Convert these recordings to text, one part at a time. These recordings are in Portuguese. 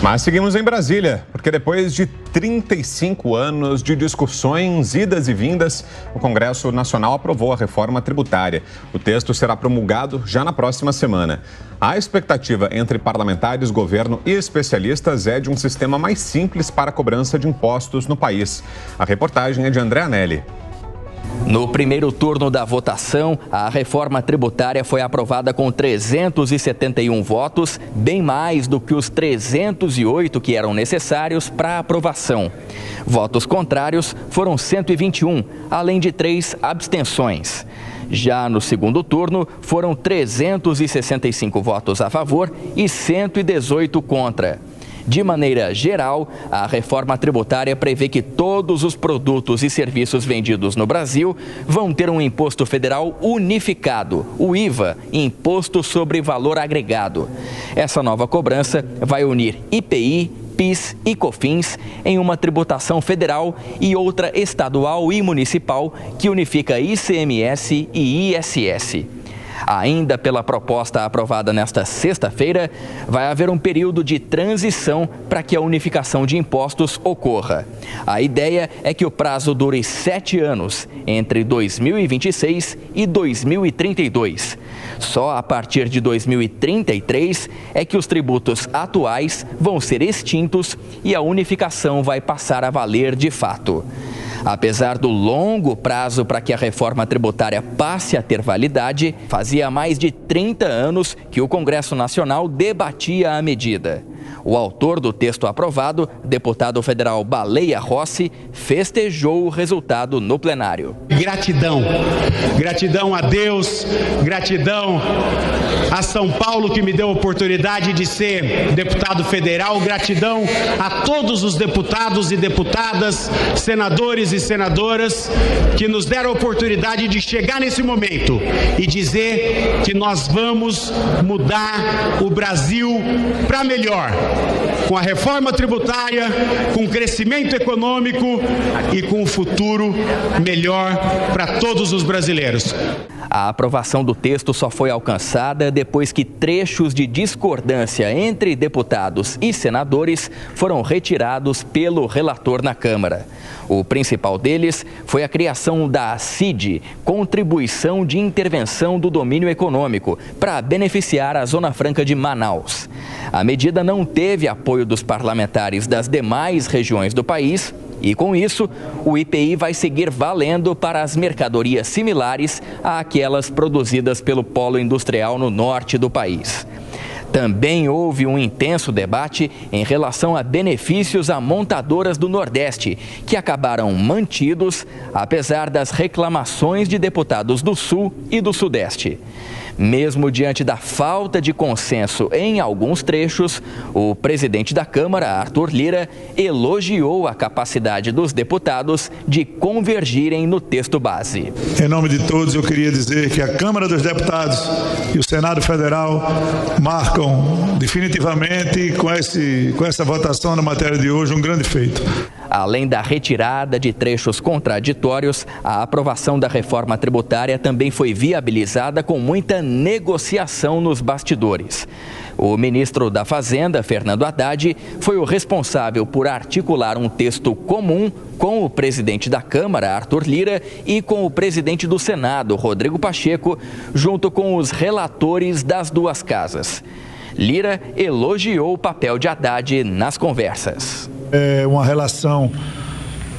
Mas seguimos em Brasília, porque depois de 35 anos de discussões, idas e vindas, o Congresso Nacional aprovou a reforma tributária. O texto será promulgado já na próxima semana. A expectativa entre parlamentares, governo e especialistas é de um sistema mais simples para a cobrança de impostos no país. A reportagem é de André Anelli. No primeiro turno da votação, a reforma tributária foi aprovada com 371 votos, bem mais do que os 308 que eram necessários para aprovação. Votos contrários foram 121, além de 3 abstenções. Já no segundo turno, foram 365 votos a favor e 118 contra. De maneira geral, a reforma tributária prevê que todos os produtos e serviços vendidos no Brasil vão ter um imposto federal unificado, o IVA, Imposto sobre Valor Agregado. Essa nova cobrança vai unir IPI, PIS e COFINS em uma tributação federal e outra estadual e municipal que unifica ICMS e ISS. Ainda pela proposta aprovada nesta sexta-feira, vai haver um período de transição para que a unificação de impostos ocorra. A ideia é que o prazo dure 7 anos, entre 2026 e 2032. Só a partir de 2033 é que os tributos atuais vão ser extintos e a unificação vai passar a valer de fato. Apesar do longo prazo para que a reforma tributária passe a ter validade, fazia mais de 30 anos que o Congresso Nacional debatia a medida. O autor do texto aprovado, deputado federal Baleia Rossi, festejou o resultado no plenário. Gratidão. Gratidão a Deus, gratidão a São Paulo que me deu a oportunidade de ser deputado federal, gratidão a todos os deputados e deputadas, senadores e senadoras que nos deram a oportunidade de chegar nesse momento e dizer que nós vamos mudar o Brasil para melhor. Com a reforma tributária, com o crescimento econômico e com um futuro melhor para todos os brasileiros. A aprovação do texto só foi alcançada depois que trechos de discordância entre deputados e senadores foram retirados pelo relator na Câmara. O principal deles foi a criação da CID, Contribuição de Intervenção do Domínio Econômico, para beneficiar a Zona Franca de Manaus. A medida não teve apoio dos parlamentares das demais regiões do país e, com isso, o IPI vai seguir valendo para as mercadorias similares àquelas produzidas pelo polo industrial no norte do país. Também houve um intenso debate em relação a benefícios a montadoras do Nordeste, que acabaram mantidos, apesar das reclamações de deputados do Sul e do Sudeste. Mesmo diante da falta de consenso em alguns trechos, o presidente da Câmara, Arthur Lira, elogiou a capacidade dos deputados de convergirem no texto base. Em nome de todos, eu queria dizer que a Câmara dos Deputados e o Senado Federal marcam definitivamente com essa votação na matéria de hoje um grande feito. Além da retirada de trechos contraditórios, a aprovação da reforma tributária também foi viabilizada com muita negociação nos bastidores. O ministro da Fazenda, Fernando Haddad, foi o responsável por articular um texto comum com o presidente da Câmara, Arthur Lira, e com o presidente do Senado, Rodrigo Pacheco, junto com os relatores das duas casas. Lira elogiou o papel de Haddad nas conversas. É uma relação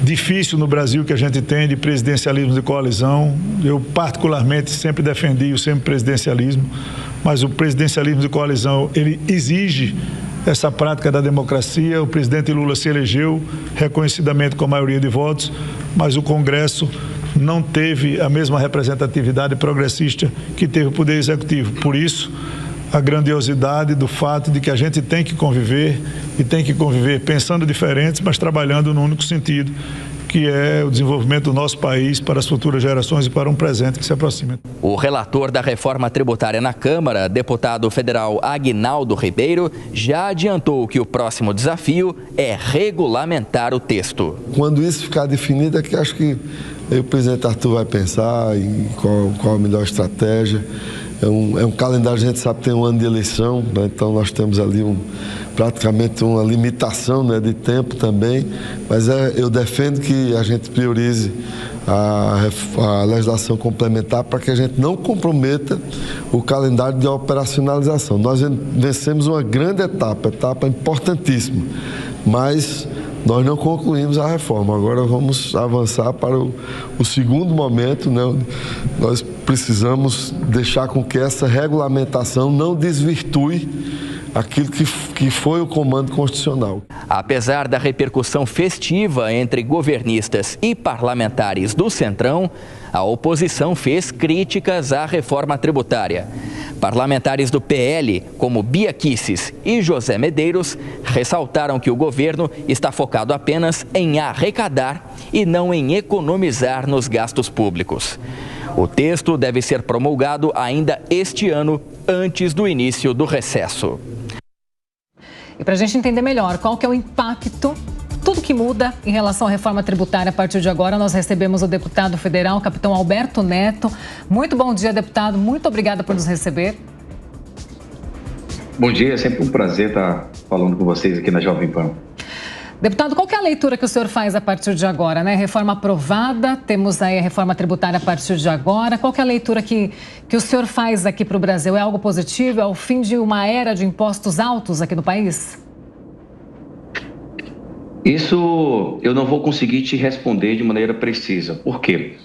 difícil no Brasil que a gente tem de presidencialismo de coalizão. Eu particularmente sempre defendi o semipresidencialismo, mas o presidencialismo de coalizão, ele exige essa prática da democracia. O presidente Lula se elegeu reconhecidamente com a maioria de votos, mas o Congresso não teve a mesma representatividade progressista que teve o Poder Executivo. Por isso, a grandiosidade do fato de que a gente tem que conviver e tem que conviver pensando diferentes, mas trabalhando no único sentido, que é o desenvolvimento do nosso país para as futuras gerações e para um presente que se aproxima. O relator da reforma tributária na Câmara, deputado federal Aguinaldo Ribeiro, já adiantou que o próximo desafio é regulamentar o texto. Quando isso ficar definido, é que acho que o presidente Arthur vai pensar em qual a melhor estratégia. É um calendário, a gente sabe que tem um ano de eleição, né? Então nós temos ali praticamente uma limitação, né, de tempo também, mas eu defendo que a gente priorize a legislação complementar para que a gente não comprometa o calendário de operacionalização. Nós vencemos uma grande etapa importantíssima, mas nós não concluímos a reforma. Agora vamos avançar para o segundo momento, né? Nós precisamos deixar com que essa regulamentação não desvirtue aquilo que foi o comando constitucional. Apesar da repercussão festiva entre governistas e parlamentares do Centrão, a oposição fez críticas à reforma tributária. Parlamentares do PL, como Bia Kicis e José Medeiros, ressaltaram que o governo está focado apenas em arrecadar e não em economizar nos gastos públicos. O texto deve ser promulgado ainda este ano, antes do início do recesso. E para a gente entender melhor qual que é o impacto, tudo que muda em relação à reforma tributária a partir de agora, nós recebemos o deputado federal, capitão Alberto Neto. Muito bom dia, deputado. Muito obrigada por nos receber. Bom dia, é sempre um prazer estar falando com vocês aqui na Jovem Pan. Deputado, qual que é a leitura que o senhor faz a partir de agora, né? Reforma aprovada, temos aí a reforma tributária a partir de agora. Qual que é a leitura que o senhor faz aqui para o Brasil? É algo positivo? É o fim de uma era de impostos altos aqui no país? Isso eu não vou conseguir te responder de maneira precisa. Por quê?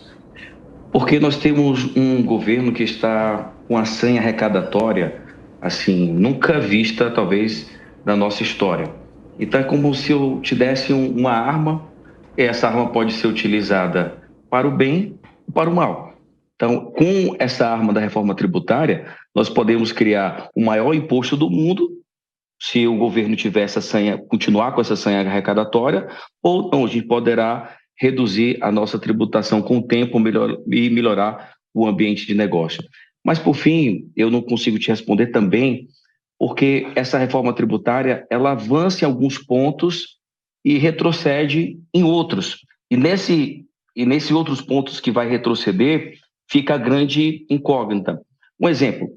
Porque nós temos um governo que está com a senha arrecadatória, assim, nunca vista, talvez, na nossa história. Então é como se eu te desse uma arma, e essa arma pode ser utilizada para o bem ou para o mal. Então, com essa arma da reforma tributária, nós podemos criar o maior imposto do mundo, se o governo tiver essa senha, continuar com essa senha arrecadatória, ou não, a gente poderá reduzir a nossa tributação com o tempo e melhorar o ambiente de negócio. Mas, por fim, eu não consigo te responder também, porque essa reforma tributária, ela avança em alguns pontos e retrocede em outros. E nesses outros pontos que vai retroceder, fica a grande incógnita. Um exemplo,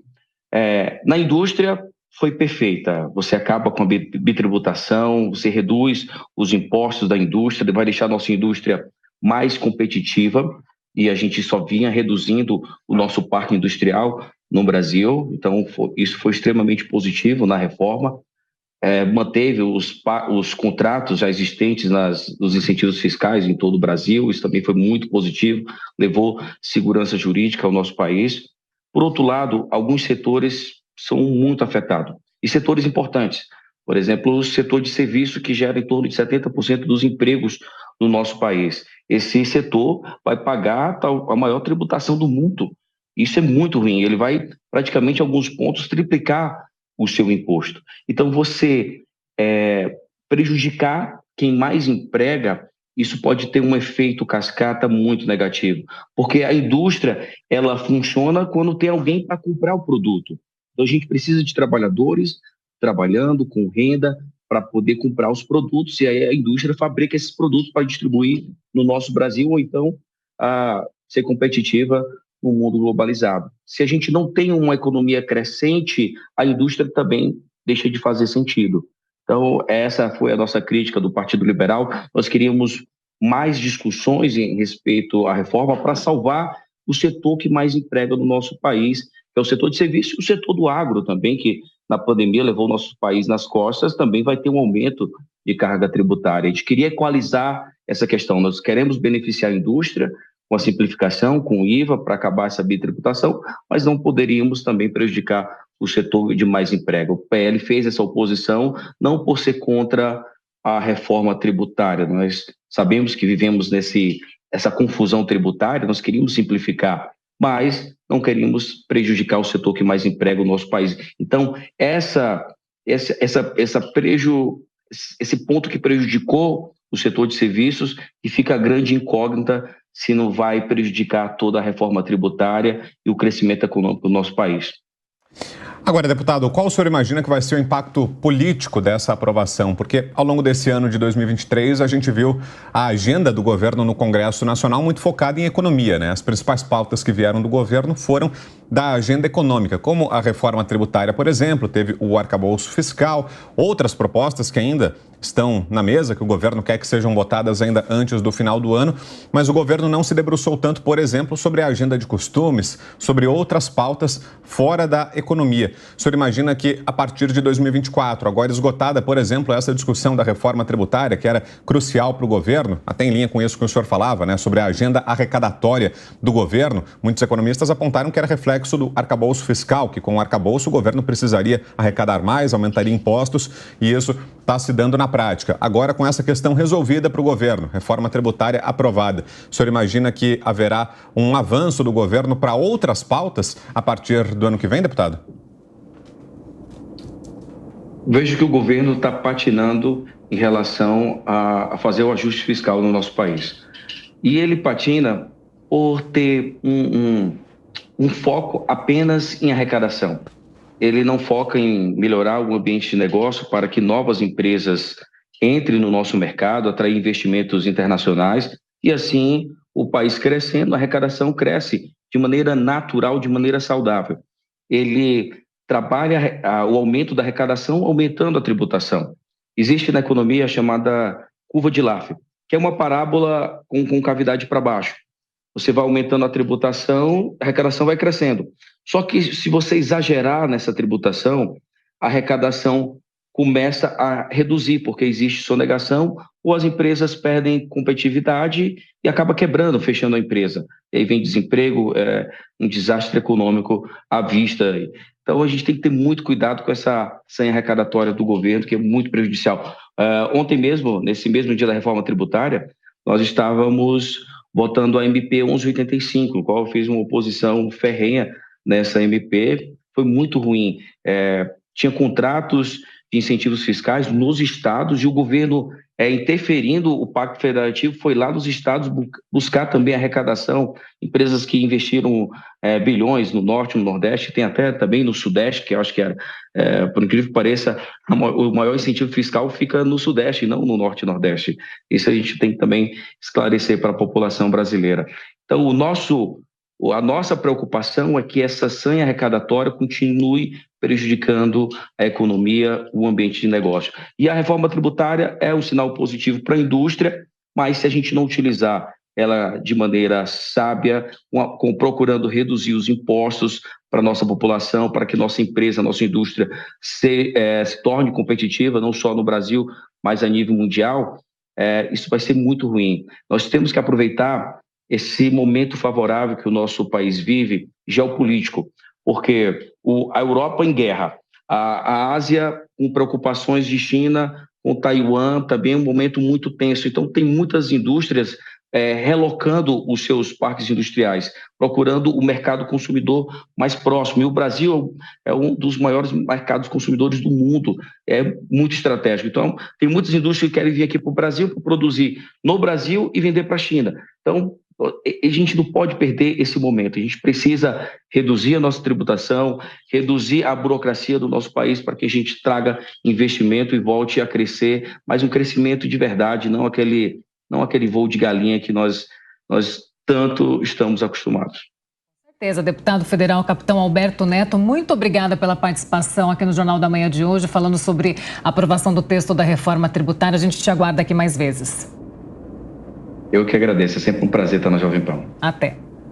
na indústria foi perfeita, você acaba com a bitributação, você reduz os impostos da indústria, vai deixar a nossa indústria mais competitiva, e a gente só vinha reduzindo o nosso parque industrial no Brasil, então isso foi extremamente positivo na reforma, manteve os contratos já existentes nos incentivos fiscais em todo o Brasil, isso também foi muito positivo, levou segurança jurídica ao nosso país. Por outro lado, alguns setores são muito afetados, e setores importantes, por exemplo, o setor de serviço, que gera em torno de 70% dos empregos no nosso país. Esse setor vai pagar a maior tributação do mundo. Isso é muito ruim, ele vai praticamente em alguns pontos triplicar o seu imposto. Então, você prejudicar quem mais emprega, isso pode ter um efeito cascata muito negativo, porque a indústria, ela funciona quando tem alguém para comprar o produto. Então, a gente precisa de trabalhadores trabalhando com renda para poder comprar os produtos, e aí a indústria fabrica esses produtos para distribuir no nosso Brasil, ou então ser competitiva no mundo globalizado. Se a gente não tem uma economia crescente, a indústria também deixa de fazer sentido. Então, essa foi a nossa crítica do Partido Liberal. Nós queríamos mais discussões em respeito à reforma para salvar o setor que mais emprega no nosso país, que é o setor de serviço e o setor do agro também, que na pandemia levou o nosso país nas costas, também vai ter um aumento de carga tributária. A gente queria equalizar essa questão. Nós queremos beneficiar a indústria com a simplificação, com o IVA, para acabar essa bitributação, mas não poderíamos também prejudicar o setor de mais emprego. O PL fez essa oposição não por ser contra a reforma tributária. Nós sabemos que vivemos essa confusão tributária, nós queríamos simplificar, mas não queríamos prejudicar o setor que mais emprega o nosso país. Então, esse ponto que prejudicou o setor de serviços, e fica a grande incógnita se não vai prejudicar toda a reforma tributária e o crescimento econômico do nosso país. Agora, deputado, qual o senhor imagina que vai ser o impacto político dessa aprovação? Porque ao longo desse ano de 2023, a gente viu a agenda do governo no Congresso Nacional muito focada em economia, né? As principais pautas que vieram do governo foram da agenda econômica, como a reforma tributária, por exemplo, teve o arcabouço fiscal, outras propostas que ainda estão na mesa, que o governo quer que sejam votadas ainda antes do final do ano, mas o governo não se debruçou tanto, por exemplo, sobre a agenda de costumes, sobre outras pautas fora da economia. O senhor imagina que a partir de 2024, agora esgotada, por exemplo, essa discussão da reforma tributária, que era crucial para o governo, até em linha com isso que o senhor falava, né, sobre a agenda arrecadatória do governo, muitos economistas apontaram que era reflexo do arcabouço fiscal, que com o arcabouço o governo precisaria arrecadar mais, aumentaria impostos, e isso está se dando na prática. Agora, com essa questão resolvida para o governo, reforma tributária aprovada, o senhor imagina que haverá um avanço do governo para outras pautas a partir do ano que vem, deputado? Vejo que o governo está patinando em relação a fazer o ajuste fiscal no nosso país. E ele patina por ter um foco apenas em arrecadação. Ele não foca em melhorar o ambiente de negócio para que novas empresas entrem no nosso mercado, atrair investimentos internacionais e assim o país crescendo, a arrecadação cresce de maneira natural, de maneira saudável. Ele trabalha o aumento da arrecadação aumentando a tributação. Existe na economia a chamada curva de Laffer, que é uma parábola com cavidade para baixo. Você vai aumentando a tributação, a arrecadação vai crescendo. Só que se você exagerar nessa tributação, a arrecadação começa a reduzir, porque existe sonegação ou as empresas perdem competitividade e acaba quebrando, fechando a empresa. E aí vem desemprego, um desastre econômico à vista. Então a gente tem que ter muito cuidado com essa senha arrecadatória do governo, que é muito prejudicial. Ontem mesmo, nesse mesmo dia da reforma tributária, nós estávamos votando a MP 1185, no qual eu fiz uma oposição ferrenha nessa MP. Foi muito ruim. Tinha contratos de incentivos fiscais nos estados e o governo, interferindo, o Pacto Federativo foi lá nos estados buscar também arrecadação, empresas que investiram bilhões no norte, no nordeste, tem até também no sudeste, que eu acho que era, por incrível que pareça, o maior incentivo fiscal fica no sudeste, não no norte e nordeste. Isso a gente tem que também esclarecer para a população brasileira. Então, a nossa preocupação é que essa senha arrecadatória continue prejudicando a economia, o ambiente de negócio. E a reforma tributária é um sinal positivo para a indústria, mas se a gente não utilizar ela de maneira sábia, procurando reduzir os impostos para a nossa população, para que nossa empresa, nossa indústria se torne competitiva, não só no Brasil, mas a nível mundial, isso vai ser muito ruim. Nós temos que aproveitar esse momento favorável que o nosso país vive, geopolítico, porque a Europa em guerra, a Ásia com preocupações de China, com Taiwan, também um momento muito tenso. Então, tem muitas indústrias relocando os seus parques industriais, procurando o mercado consumidor mais próximo. E o Brasil é um dos maiores mercados consumidores do mundo, é muito estratégico. Então, tem muitas indústrias que querem vir aqui para o Brasil para produzir no Brasil e vender para a China. Então, a gente não pode perder esse momento. A gente precisa reduzir a nossa tributação, reduzir a burocracia do nosso país para que a gente traga investimento e volte a crescer, mas um crescimento de verdade, não aquele voo de galinha que nós tanto estamos acostumados. Com certeza, deputado federal Capitão Alberto Neto, muito obrigada pela participação aqui no Jornal da Manhã de hoje, falando sobre a aprovação do texto da reforma tributária. A gente te aguarda aqui mais vezes. Eu que agradeço, é sempre um prazer estar na Jovem Pan. Até.